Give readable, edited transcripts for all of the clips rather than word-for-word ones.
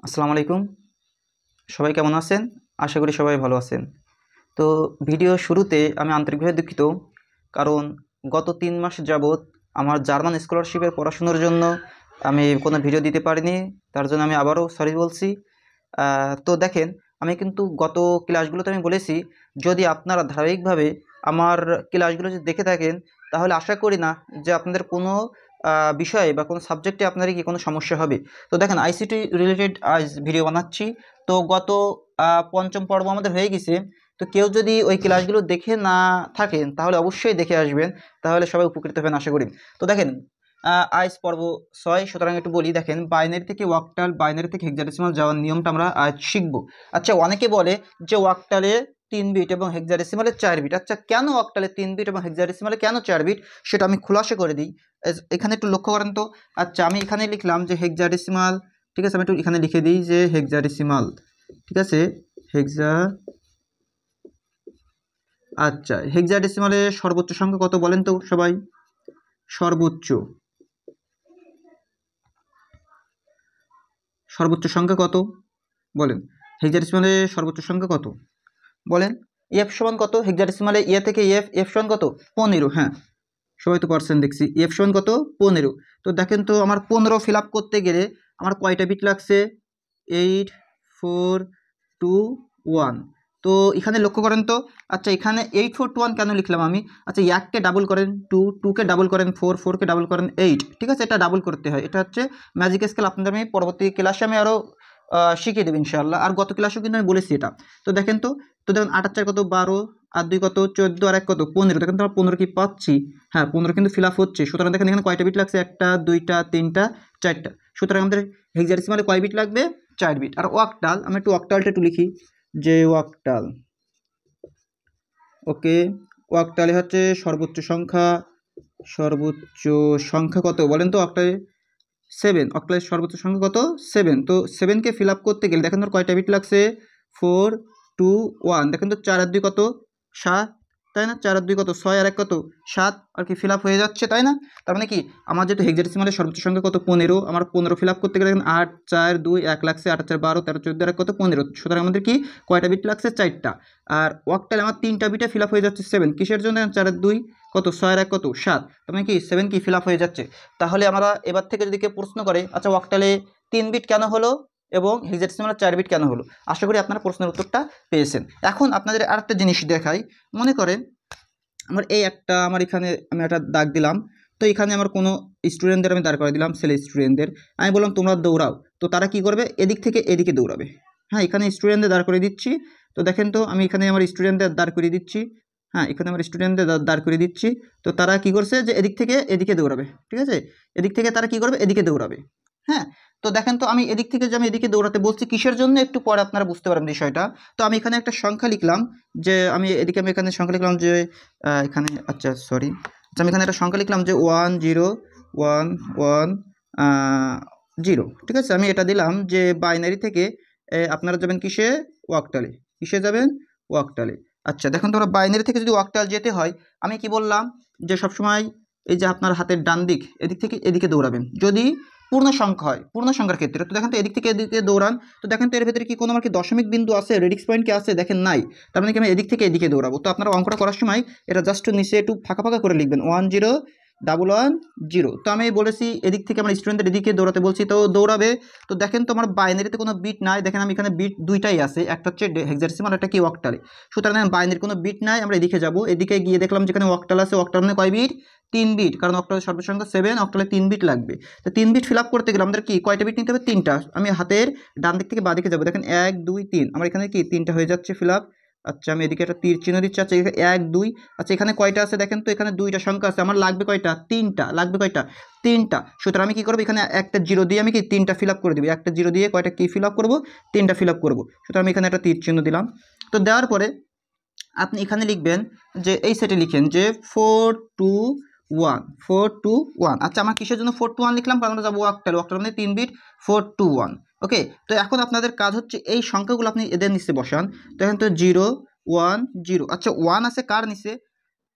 আসসালামু আলাইকুম। সবাই কেমন আছেন? আশা করি সবাই ভালো আছেন। তো ভিডিও শুরুতে আমি আন্তরিকভাবে দুঃখিত, কারণ গত ৩ মাস যাবৎ আমার জার্মান স্কলারশিপের পড়াশোনার জন্য আমি কোনো ভিডিও দিতে পারিনি। তার জন্য আমি আবারও সরি বলছি। তো দেখেন, আমি কিন্তু গত ক্লাসগুলোতে আমি বলেছি, যদি আপনারা ধারাবাহিকভাবে আমার ক্লাসগুলো যদি দেখে থাকেন, তাহলে আশা করি না যে আপনাদের কোনো বিষয়ে বা কোনো সাবজেক্টে আপনার কি কোনো সমস্যা হবে। তো দেখেন, আইসিটি রিলেটেড আজ ভিডিও বানাচ্ছি। তো গত ৫ম পর্ব আমাদের হয়ে গেছে। তো কেউ যদি ওই ক্লাসগুলো দেখে না থাকেন, তাহলে অবশ্যই দেখে আসবেন, তাহলে সবাই উপকৃত হবেন আশা করি। তো দেখেন, আইস পর্ব ৬, সুতরাং একটু বলি। দেখেন, বাইনারি থেকে ওয়াকটাল, বাইনারি থেকে হেক্সাডেসিমাল যাওয়ার নিয়মটা আমরা আজ শিখব। আচ্ছা, অনেকে বলে যে ওয়াকটালে ৩ বিট এবং হেক্সাডেসিমালে ৪ বিট। আচ্ছা, কেন ওয়াকটালে ৩ বিট এবং হেক্সাডেসিমালে কেন ৪ বিট, সেটা আমি খুলাসা করে দিই। এখানে একটু লক্ষ্য করেন তো। আচ্ছা, আমি এখানে লিখলাম যে হেক্সাডেসিমাল, ঠিক আছে। আমি একটু এখানে লিখে দিই যে হেক্সাডেসিমাল, ঠিক আছে, হেক্সা। আচ্ছা, হেক্সাডেসিমালে সর্বোচ্চ সংখ্যা কত বলেন তো সবাই? সর্বোচ্চ সর্বোচ্চ সংখ্যা কত বলেন? হেক্সাডেসিমালে সর্বোচ্চ সংখ্যা কত বলেন? এফ সমান কত হেক্সাডেসিমালে? এ থেকে এফ, এফ সমান কত? 15। হ্যাঁ, সবাই তো পার্সেন্ট দেখছি। এফ সমান কত? 15। তো দেখেন তো, আমার 15 ফিল আপ করতে গেলে আমার কয়টা বিট লাগছে? 8, 4, 2, 1। তো এখানে লক্ষ্য করেন তো। আচ্ছা, এখানে 8, 4, 2, 1 কেন লিখলাম আমি? আচ্ছা, 1কে ডাবল করেন 2, 2কে ডাবল করেন 4, 4কে ডাবল করেন 8, ঠিক আছে। এটা ডাবল করতে হয়, এটা হচ্ছে ম্যাজিক স্কেল। আপনাদের আমি পরবর্তী ক্লাসে আমি আরও শিখিয়ে দেবো ইনশাআল্লাহ। আর গত ক্লাসেও কিন্তু আমি বলেছি এটা। তো দেখেন তো। তো দেখুন, 8 আর 4 কত? 12, আর 2 কত? 14, আর 1 কত? 15। দেখেন তো, আমরা 15 কি পাচ্ছি? হ্যাঁ, 15 কিন্তু ফিল আপ হচ্ছে। সুতরাং দেখেন এখানে কয়টা বিট লাগছে? 1টা, 2টা, 3টা, 4টা। সুতরাং আমাদের হেক্সাডেসিমালে কয় বিট লাগবে? 4 বিট। আর ওয়াকটাল, আমি একটু ওয়াকটালটা একটু লিখি যে ওয়াকটাল। ওকে, ওয়াকটালে হচ্ছে সর্বোচ্চ সংখ্যা। সর্বোচ্চ সংখ্যা কত বলেন তো অক্টালে? 7। অক্টালের সর্বোচ্চ সংখ্যা কত? 7। তো 7কে ফিল আপ করতে গেলে দেখেন তোর কয়টা বিট লাগছে? 4, 2, 1। দেখেন তো, 4 আর 2 কত? 7, তাই না? 4 আর 2 কত? 6, আর 1 কত? 7। আর কি ফিল আপ হয়ে যাচ্ছে, তাই না? তার মানে কি, আমার যেহেতু হেক্সাডেসিমালের সর্বোচ্চ সংখ্যা কত? 15। আমার 15 ফিল আপ করতে গেলে দেখেন 8, 4, 2, 1 লাগছে। 8 আর 4 12, 13, 14 আর 1 কত? 15। সুতরাং আমাদের কি কয়টা বিট লাগছে? 4টা। আর ওয়াকটালে আমার 3টা বিটে ফিল আপ হয়ে যাচ্ছে 7। কিসের জন্য? 4 আর 2 কত? 6 আর 1 কত? 7। তার মানে কি 7 কি ফিল আপ হয়ে যাচ্ছে। তাহলে আমরা এবার থেকে যদি কেউ প্রশ্ন করে, আচ্ছা ওয়াকটালে 3 বিট কেন হলো এবং হেক্সাডেসিমালে 4 বিট কেন হলো, আশা করি আপনারা প্রশ্নের উত্তরটা পেয়েছেন। এখন আপনাদের আরেকটা জিনিস দেখাই। মনে করেন আমার আমার এখানে আমি একটা দাগ দিলাম। তো এখানে আমার কোনো স্টুডেন্টদের আমি দাঁড় করে দিলাম, ছেলে স্টুডেন্টদের। আমি বললাম তোমরা দৌড়াও। তো তারা কি করবে? এদিক থেকে এদিকে দৌড়াবে। হ্যাঁ, এখানে স্টুডেন্টদের দাঁড় করে দিচ্ছি। তো দেখেন তো, আমি এখানে আমার স্টুডেন্টদের দাঁড় করিয়ে দিচ্ছি। হ্যাঁ, এখানে আমার স্টুডেন্টদের দাঁড় করিয়ে দিচ্ছি। তো তারা কি করছে? যে এদিক থেকে এদিকে দৌড়াবে, ঠিক আছে। এদিক থেকে তারা কি করবে? এদিকে দৌড়াবে। হ্যাঁ। তো দেখেন তো, আমি এদিক থেকে যে আমি এদিকে দৌড়াতে বলছি কিসের জন্য, একটু পরে আপনারা বুঝতে পারবেন বিষয়টা। তো আমি এখানে একটা সংখ্যা লিখলাম, যে আমি এখানে সংখ্যা লিখলাম যে এখানে, আচ্ছা সরি, আচ্ছা আমি এখানে একটা সংখ্যা লিখলাম যে 1, 0, 1, 1, 0, ঠিক আছে। আমি এটা দিলাম যে বাইনারি থেকে আপনারা যাবেন কিসে? ওয়াকটালে। কিসে যাবেন? ওয়াকটালে। আচ্ছা, দেখুন তোমরা বাইনারি থেকে যদি ওয়াকটাল যেতে হয়, আমি কি বললাম যে সবসময় এই যে আপনার হাতের ডান দিক, এদিক থেকে এদিকে দৌড়াবেন যদি পূর্ণ সংখ্যা হয়। পূর্ণ সংখ্যার ক্ষেত্রে তো দেখেন তো, এদিক থেকে এদিকে দৌড়ান। তো দেখেন তো, এর ভেতরে কি কোনো আমার কি দশমিক বিন্দু আছে? রেডিক্স পয়েন্ট কি আছে? দেখেন নাই। তার মানে কি আমি এদিক থেকে এদিকে দৌড়াবো। তো আপনারা অঙ্কটা করার সময় এটা জাস্ট নিচে একটু ফাঁকা ফাঁকা করে লিখবেন, 1, 0, 1, 0। তো আমি বলেছি এদিক থেকে আমার স্টুডেন্টদের এদিকে দৌড়াতে বলছি, তো দৌড়াবে। তো দেখেন তো, আমার বাইনারিতে কোনো বিট নাই। দেখেন আমি এখানে বিট দুইটাই আছে, একটা হচ্ছে হেক্সাডেসিমাল, একটা কি ওয়াকটালে। সুতরাং বাইনারির কোনো বিট নাই, আমরা এদিকে যাব। এদিকে গিয়ে দেখলাম যেখানে ওয়াকটাল আছে, ওয়াকটাল মানে কয় বিট? 3 বিট, কারণ অক্টালের সর্বোচ্চ সংখ্যা 7, অক্টালে 3 বিট লাগবে। তো 3 বিট ফিল আপ করতে গেলে আমাদের কি কয়টা বিট নিতে হবে? 3টা। আমি হাতের ডান দিক থেকে বাঁ দিকে যাবো। দেখেন 1, 2, 3, আমার এখানে কি 3টা হয়ে যাচ্ছে ফিল আপ। আচ্ছা, আমি এদিকে একটা তীর চিহ্ন দিচ্ছি। আচ্ছা, 1, 2। আচ্ছা, এখানে কয়টা আছে দেখেন তো? এখানে 2টা সংখ্যা আছে, আমার লাগবে কয়টা? 3টা। লাগবে কয়টা? 3টা। সুতরাং আমি কি করবো? এখানে একটা জিরো দিয়ে আমি কি 3টা ফিল আপ করে দেবো। একটা জিরো দিয়ে কয়টা কি ফিল আপ করবো? 3টা ফিল আপ করবো। সুতরাং আমি এখানে একটা তীর চিহ্ন দিলাম। তো দেওয়ার পরে আপনি এখানে লিখবেন যে এই সেটে লিখেন যে 4, 2, 1, 4, 2, 1। আচ্ছা, আমার কিসের জন্য 4, 2, 1 লিখলাম? কারণ আমরা যাবো ওয়াকটাল। ওয়াকটাল মানে 3 বিট, 4, 2, 1। ওকে। তো এখন আপনাদের কাজ হচ্ছে এই সংখ্যাগুলো আপনি এদের নিচে বসান। তো এখন তো 0, 1, 0। আচ্ছা, 1 আছে কার নিচে?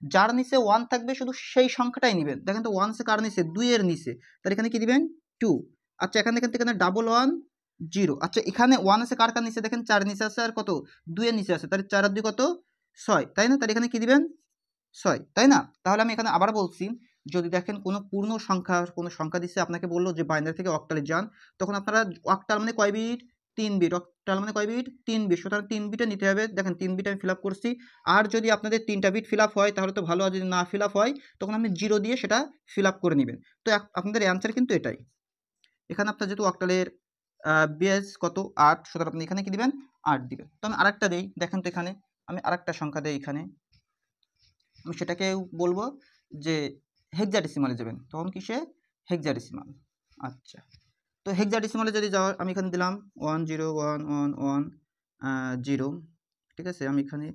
যার নিচে 1 থাকবে শুধু সেই সংখ্যাটাই নেবেন। দেখেন তো, 1 আছে কার নিচে? 2 এর নিচে। তাহলে এখানে কি দিবেন? 2। আচ্ছা, এখানে দেখেন তো, এখানে 1, 1, 0। আচ্ছা এখানে 1 আছে কার কার নিচে দেখেন 4 নিচে আছে আর কত 2 এর নিচে আছে, তাহলে 4 আর 2 কত 6, তাই না? তাহলে এখানে কি দিবেন 6, তাই না? তাহলে আমি এখানে আবার বলছি, যদি দেখেন কোনো পূর্ণ সংখ্যা কোনো সংখ্যা দিচ্ছে, আপনাকে বললো যে বাইনারি থেকে অক্টালে যান, তখন আপনারা অক্টাল মানে কয় বিট 3 বিট, অক্টাল মানে কয় বিট 3 বিট, সুতরাং 3 বিটে নিতে হবে। দেখেন 3 বিট আমি ফিল আপ করছি, আর যদি আপনাদের 3টা বিট ফিল আপ হয় তাহলে তো ভালো, আর যদি না ফিল আপ হয় তখন আপনি 0 দিয়ে সেটা ফিল আপ করে নেবেন। তো আপনাদের অ্যান্সার কিন্তু এটাই। এখানে আপনার যেহেতু অক্টালের বেস কত 8, সুতরাং আপনি এখানে কি দিবেন 8 দিবেন। তো আমি আরেকটা দেই, দেখেন তো এখানে আমি আরেকটা সংখ্যা দেই, এখানে আমি সেটাকেও বলবো যে হেক্সাডেসিমালে যাবেন, তখন কিসে হেক্সাডেসিমাল। আচ্ছা তো হেক্সাডেসিমালে যদি যাওয়ার আমি এখানে দিলাম 101110, ঠিক আছে, আমি এখানে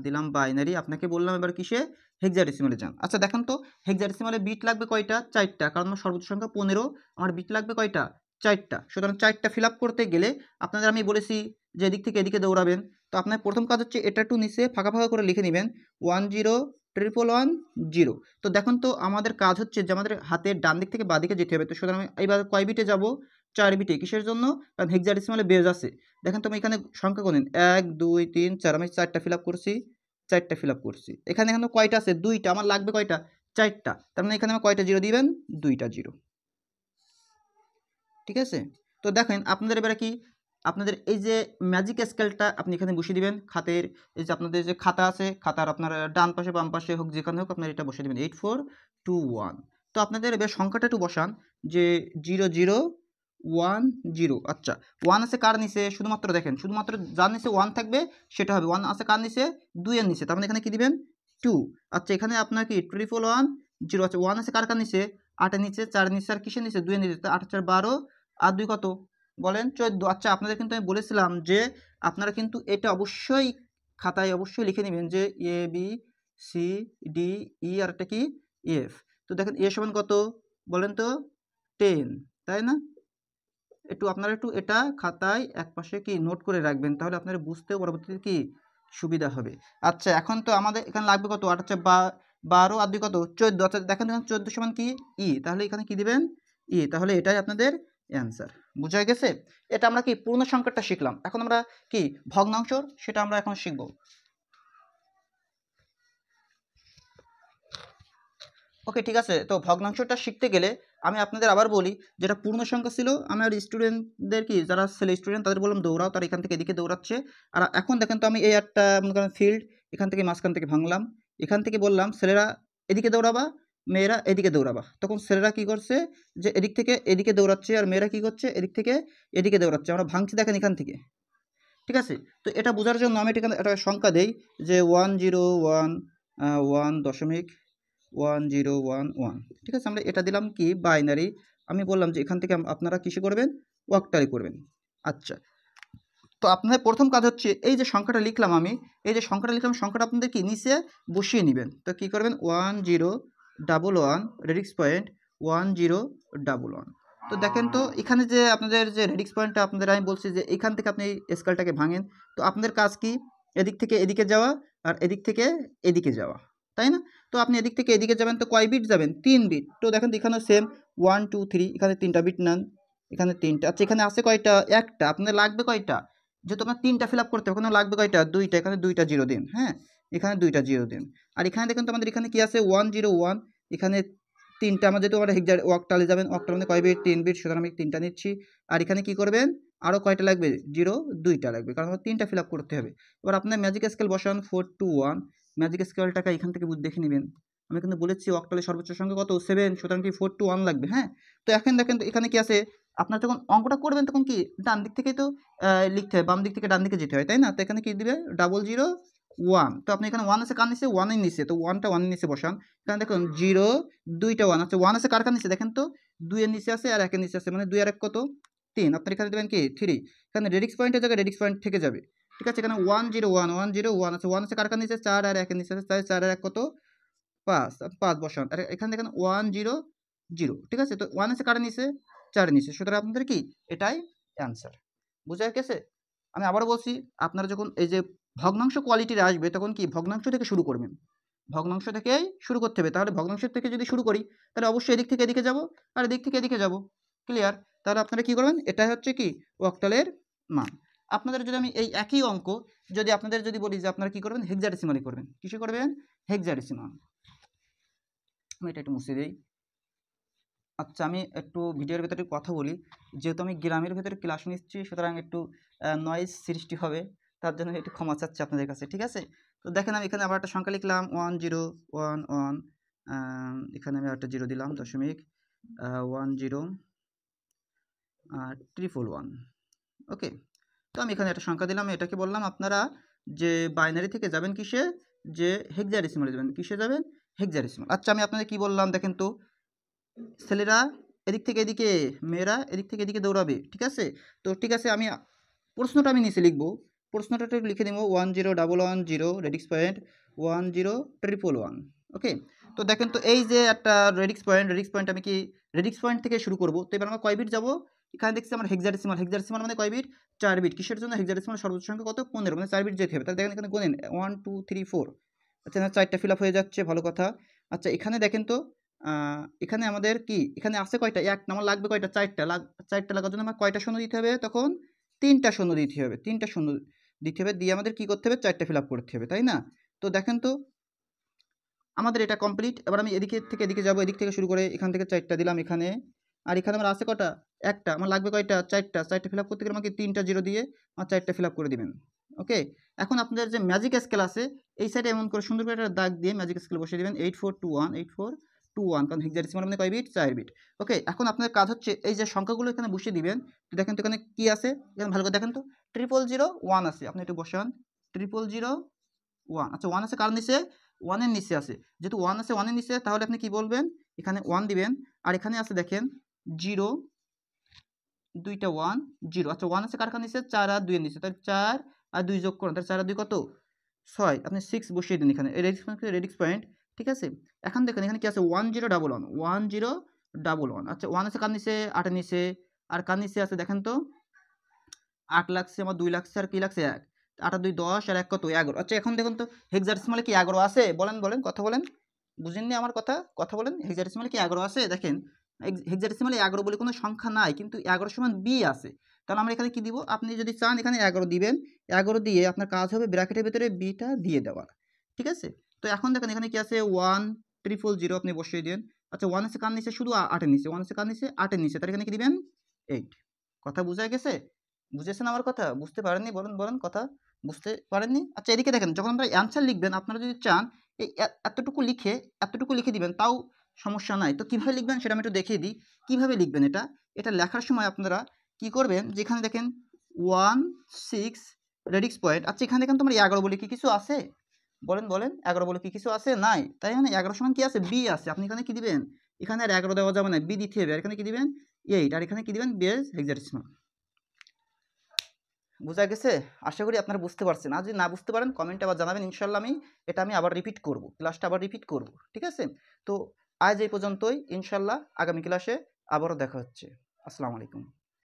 দিলাম বাইনারি, আপনাকে বললাম এবার কিসে হেক্সাডেসিমালে যান। আচ্ছা দেখেন তো হেক্সাডেসিমালে বিট লাগবে কয়টা 4টা, কারণ আমার সর্বোচ্চ সংখ্যা 15, আমার বিট লাগবে কয়টা 4টা, সুতরাং 4টা ফিল আপ করতে গেলে আপনাদের আমি বলেছি যে এদিক থেকে এদিকে দৌড়াবেন। তো আপনার প্রথম কাজ হচ্ছে এটা একটু নিচে ফাঁকা ফাঁকা করে লিখে নেবেন 101110। তো দেখুন তো আমাদের কাজ হচ্ছে যে আমাদের হাতের ডান দিক থেকে বাঁ দিকে যেতে হবে। তো সুতরাং এবার কয় বিটে যাব 4 বিটে, কিসের জন্য? কারণ হেক্সাডেসিমালে বেজ আছে। দেখেন তো আমি এখানে সংখ্যা গুনেন 1 2 3 4, আমি 4টা ফিল আপ করছি, 4টা ফিল আপ করছি। এখানে কয়টা আছে 2টা, আমার লাগবে কয়টা 4টা, তার মানে এখানে আমার কয়টা জিরো দিবেন 2টা জিরো, ঠিক আছে। তো দেখেন আপনাদের এবারে কি আপনাদের এই যে ম্যাজিক স্কেলটা আপনি এখানে বসিয়ে দিবেন, খাতের এই যে আপনাদের যে খাতা আছে, খাতার আপনার ডান পাশে বাম পাশে হোক যেখানে হোক আপনার এটা বসিয়ে দেবেন 8421। তো আপনাদের এবার সংখ্যাটা একটু বসান যে 0010। আচ্ছা 1 আছে কার নিচে, শুধুমাত্র দেখেন শুধুমাত্র যার নিচে 1 থাকবে সেটা হবে। 1 আছে কার নিচে 2 এর নিচে, তার মানে এখানে কি দিবেন 2। আচ্ছা এখানে আপনার কি 1110 আছে, 1 আছে কার কার নিচে 8 এর নিচে, 4 এর নিচে আর কিসের নিচে 2 এর নিচে, 8 4 12 আর 2 কত বলেন 14। আচ্ছা আপনাদের কিন্তু আমি বলেছিলাম যে আপনারা কিন্তু এটা অবশ্যই খাতায় অবশ্যই লিখে নেবেন যে A B C D E আর একটা কি এফ। তো দেখেন এ সমান কত বলেন তো 10, তাই না? আপনারা একটু এটা খাতায় একপাশে কি নোট করে রাখবেন, তাহলে আপনারা বুঝতেও পরবর্তীতে কি সুবিধা হবে। আচ্ছা এখন তো আমাদের এখানে লাগবে কত 8 হচ্ছে 12 আর 2 কত 14। আচ্ছা দেখেন 14 সমান কি ই, তাহলে এখানে কি দিবেন ই, তাহলে এটাই আপনাদের অ্যান্সার। বুঝা গেছে? এটা আমরা কি পূর্ণ সংখ্যাটা শিখলাম, এখন আমরা কি ভগ্নাংশ সেটা আমরা এখন শিখব। ওকে ঠিক আছে, তো ভগ্নাংশটা শিখতে গেলে আমি আপনাদের আবার বলি, যেটা পূর্ণ সংখ্যা ছিল আমার স্টুডেন্টদের কি যারা ছেলে স্টুডেন্ট তাদের বললাম দৌড়াও, তারা এখান থেকে এদিকে দৌড়াচ্ছে। আর এখন দেখেন তো আমি এই একটা মনে করেন ফিল্ড, এখান থেকে মাঝখান থেকে ভাঙলাম, এখান থেকে বললাম ছেলেরা এদিকে দৌড়াবা, মেয়েরা এদিকে দৌড়াবা। তখন ছেলেরা কি করছে যে এদিক থেকে এদিকে দৌড়াচ্ছে, আর মেয়েরা কি করছে এদিক থেকে এদিকে দৌড়াচ্ছে। আমরা ভাঙছি দেখেন এখান থেকে, ঠিক আছে। তো এটা বোঝার জন্য আমি এখানে একটা সংখ্যা দেই যে 101.1011, ঠিক আছে। আমরা এটা দিলাম কি বাইনারি, আমি বললাম যে এখান থেকে আপনারা কিসে করবেন ওয়াক্টারি করবেন। আচ্ছা তো আপনাদের প্রথম কাজ হচ্ছে এই যে সংখ্যাটা লিখলাম আমি, এই যে সংখ্যাটা লিখলাম সংখ্যাটা আপনাদের কি নিচে বসিয়ে নেবেন। তো কি করবেন 1011 রেডিক্স পয়েন্ট 1011। তো দেখেন তো এখানে যে আপনাদের যে রেডিক্স পয়েন্টটা আপনাদের আমি বলছি যে এখান থেকে আপনি স্কেলটাকে ভাঙেন। তো আপনাদের কাজ কি এদিক থেকে এদিকে যাওয়া আর এদিক থেকে এদিকে যাওয়া, তাই না? তো আপনি এদিক থেকে এদিকে যাবেন, তো কয় বিট যাবেন 3 বিট। তো দেখেন তো এখানেও সেম 1 2 3, এখানে 3টা বিট নেন, এখানে 3টা। আচ্ছা এখানে আছে কয়টা একটা, আপনাদের লাগবে কয়টা যেহেতু আপনার 3টা ফিল আপ করতে হবে, ওখানে লাগবে কয়টা 2টা, এখানে 2টা জিরো দিন, হ্যাঁ এখানে 2টা জিরো দিন। আর এখানে দেখেন তো আমাদের এখানে কি আছে 101, এখানে 3টা, আমরা যেহেতু আমরা হেক্সার ওয়াক্টালে যাবেন, ওয়াক্টাল মানে কয় বিট 3 বিট, সুতরাং আমি 3টা নিচ্ছি। আর এখানে কি করবেন আরও কয়টা লাগবে 2টা লাগবে, কারণ আমার 3টা ফিল আপ করতে হবে। এবার আপনার ম্যাজিক স্কেল বসান 421, ম্যাজিক স্কেলটাকে এখান থেকে দেখে নেবেন। আমি কিন্তু বলেছি ওয়াক্টালের সর্বোচ্চ সংখ্যা কত 7, সুতরাং কি 421 লাগবে, হ্যাঁ। তো এখন দেখেন তো এখানে কি আছে, আপনার যখন অঙ্কটা করবেন তখন কি ডান দিক থেকেই তো লিখতে হয়, বাম দিক থেকে ডান দিকে যেতে হয়, তাই না? তো এখানে কি দিবে 001। তো আপনি এখানে 1 আছে কার নিচে 1 এর নিচে, তো 1টা 1 এর নিচে বসান। এখানে দেখুন 0 2টা 1 আছে, 1 আছে কার কার নিচে দেখেন তো 2 এর নিচে আছে আর 1 এর নিচে আছে, মানে 2 আর 1 কত 3। আপনার এখানে দেবেন কি 3, এখানে রেডিক্স পয়েন্টের জায়গায় রেডিক্স পয়েন্ট থেকে যাবে, ঠিক আছে। এখানে 101 আছে, 1 আছে কার কার নিচে 4 আর 1 এর নিচে আছে, তাই 4 আর 1 কত 5, 5 বসান। আর এখানে দেখেন 100, ঠিক আছে। তো 1 আছে কার নিচে 4 এর নিচে, সুতরাং আপনাদের কি এটাই অ্যান্সার। বুঝা গেছে? আমি আবারও বলছি, আপনারা যখন এই যে ভগ্নাংশ কোয়ালিটির আসবে তখন কি ভগ্নাংশ থেকে শুরু করবেন, ভগ্নাংশ থেকেই শুরু করতে হবে। তাহলে ভগ্নাংশ থেকে যদি শুরু করি তাহলে অবশ্যই এদিক থেকে এদিকে যাব আর এদিক থেকে এদিকে যাব, ক্লিয়ার? তাহলে আপনারা কি করবেন, এটা হচ্ছে কি অক্টালের মান। আপনাদের যদি আমি এই একই অঙ্ক যদি আপনাদের যদি বলি যে আপনারা কি করবেন, হেক্সাডেসিমালি করবেন। কিসে করবেন? হেক্সাডেসিমাল। আমি এটা একটু মুছে দিই। আচ্ছা, আমি একটু ভিডিওর ভেতরে কথা বলি, যেহেতু আমি গ্রামের ভেতরে ক্লাস নিচ্ছি, সুতরাং একটু নয়েজ সৃষ্টি হবে, তার জন্য একটু ক্ষমা চাচ্ছি আপনাদের কাছে, ঠিক আছে? তো দেখেন আমি এখানে আবার একটা সংখ্যা লিখলাম 1011, এখানে আমি একটা 0 দিলাম, 10.111, ওকে। তো আমি এখানে একটা সংখ্যা দিলাম, এটাকে বললাম আপনারা যে বাইনারি থেকে যাবেন কিসে, যে হেক্সাডেসিমালে যাবেন। কিসে যাবেন? হেক্সাডেসিমাল। আচ্ছা, আমি আপনাদের কি বললাম দেখেন তো, ছেলেরা এদিক থেকে এদিকে, মেয়েরা এদিক থেকে এদিকে দৌড়াবে, ঠিক আছে? তো ঠিক আছে, আমি প্রশ্নটা আমি নিচে লিখবো, প্রশ্নটা একটু লিখে দেবো 101110 রেডিক্স পয়েন্ট 10111, ওকে। তো দেখেন তো এই যে একটা রেডিক্স পয়েন্ট আমি কি রেডিক্স পয়েন্ট থেকে শুরু করবো। তো এবার আমরা কয় বিট যাবো? এখানে দেখছি আমার হেক্সাডেসিমাল মানে কয় বিট? 4 বিট। কিসের জন্য? হেক্সাডেসিমাল সর্বোচ্চ সংখ্যা কত? 15, মানে 4 বিট যেতে হবে। তাহলে দেখেন এখানে গুনেন 1 2 3 4। আচ্ছা, না 4টা ফিল আপ হয়ে যাচ্ছে, ভালো কথা। আচ্ছা, এখানে দেখেন তো এখানে আমাদের কি এখানে আছে কয়টা? 1, আমার লাগবে কয়টা? 4টা। 4টা লাগার জন্য আমার কয়টা শূন্য দিতে হবে? তখন 3টা শূন্য দিতে হবে। 3টা শূন্য দিতে হবে, দিয়ে আমাদের কি করতে হবে? 4টা ফিল আপ করতে হবে, তাই না? তো দেখেন তো আমাদের এটা কমপ্লিট। এবার আমি এদিকে থেকে এদিকে যাবো, এদিক থেকে শুরু করে এখান থেকে 4টা দিলাম এখানে। আর এখানে আমার আছে কটা? 1টা। আমার লাগবে কয়টা? 4টা। 4টা ফিল আপ করতে গেলে আমাকে 3টা 0 দিয়ে আমার 4টা ফিল আপ করে দিবেন, ওকে। এখন আপনাদের যে ম্যাজিক স্কেল আছে, এই সাইডে এমন করে সুন্দর করে একটা দাগ দিয়ে ম্যাজিক স্কেল বসিয়ে দেবেন 8421, কারণ হেক্সাডেসিমাল মানে কয় বিট? 4 বিট, ওকে। এখন আপনাদের কাজ হচ্ছে এই যে সংখ্যাগুলো এখানে বসিয়ে দিবেন। তো দেখেন তো এখানে কি আছে, এখানে ভালো করে দেখেন তো 0001 আছে, আপনি একটু বসান 0001। আচ্ছা, 1 আছে কার নিচে? 1 এর নিচে আছে। যেহেতু 1 আছে 1 এর নিচে, তাহলে আপনি কি বলবেন? এখানে 1 দিবেন। আর এখানে আছে দেখেন 0, দুইটা 1 0। আচ্ছা, 1 আছে কার নিচে? 4 আর 2 এর নিচে। তাহলে 4 আর 2 যোগ করেন, তাহলে 4 আর 2 কত? 6। আপনি 6 বসিয়ে দিন এখানে, এই রেডিক্স পয়েন্ট, ঠিক আছে? এখন দেখেন এখানে কি আছে? 1011। আচ্ছা, 1 আছে কার নিচে? 8 এর নিচে। আর কার নিচে আছে দেখেন তো? 8 লাগছে, আমার 2 লাগছে, আর কি লাগছে? 1। 8 আর 2 10, আর 1 কত? 11। আচ্ছা, এখন দেখুন তো হেক্সাডেসিমালে কি 11 আছে? বলেন বলেন, কথা বলেন। বুঝেননি আমার কথা? কথা বলেন। হেক্সাডেসিমালে কি 11 আছে? দেখেন হেক্সাডেসিমালে 11 বলে কোনো সংখ্যা নাই, কিন্তু 11 সমান বি আছে। তাহলে আমরা এখানে কি দিব? আপনি যদি চান এখানে 11 দিবেন, 11 দিয়ে আপনার কাজ হবে ব্র্যাকেটের ভিতরে বিটা দিয়ে দেওয়া, ঠিক আছে? তো এখন দেখেন এখানে কি আছে? 1000 আপনি বসিয়ে দিন। আচ্ছা, 1 আছে কার নিচে? শুধু 8 এর নিচে। 1 আছে কার নিচে? 8 এর নিচে। তাহলে এখানে কি দিবেন? 8। কথা বুঝা গেছে? বুঝেছেন আমার কথা? বুঝতে পারেননি? বলেন বলেন, কথা বুঝতে পারেননি? আচ্ছা, এদিকে দেখেন, যখন আপনারা অ্যান্সার লিখবেন, আপনারা যদি চান এই এতটুকু লিখে দিবেন, তাও সমস্যা নাই। তো কীভাবে লিখবেন সেটা আমি একটু দেখিয়ে দিই। কীভাবে লিখবেন এটা? এটা লেখার সময় আপনারা কি করবেন, যেখানে দেখেন 16 রেডিক্স পয়েন্ট। আচ্ছা, এখানে দেখেন তোমার 11 বলে কি কিছু আছে? বলেন বলেন, 11 বলে কি কিছু আছে? নাই। তাই মানে 11 সমান কি আছে? বি আছে। আপনি এখানে কি দিবেন? এখানে আর 11 দেওয়া যাবে না, বি দিতে হবে। আর এখানে কি দিবেন? 8। আর এখানে কি দিবেন? Base hexadecimal. বুঝা গেছে? আশা করি আপনারা বুঝতে পারছেন। আর যদি না বুঝতে পারেন কমেন্টে আবার জানাবেন, ইনশাল্লাহ আমি আবার রিপিট করব, ক্লাসটা আবার রিপিট করব, ঠিক আছে? তো আজ এই পর্যন্তই, ইনশাল্লাহ আগামী ক্লাসে আবারও দেখা হচ্ছে। আসসালামু আলাইকুম।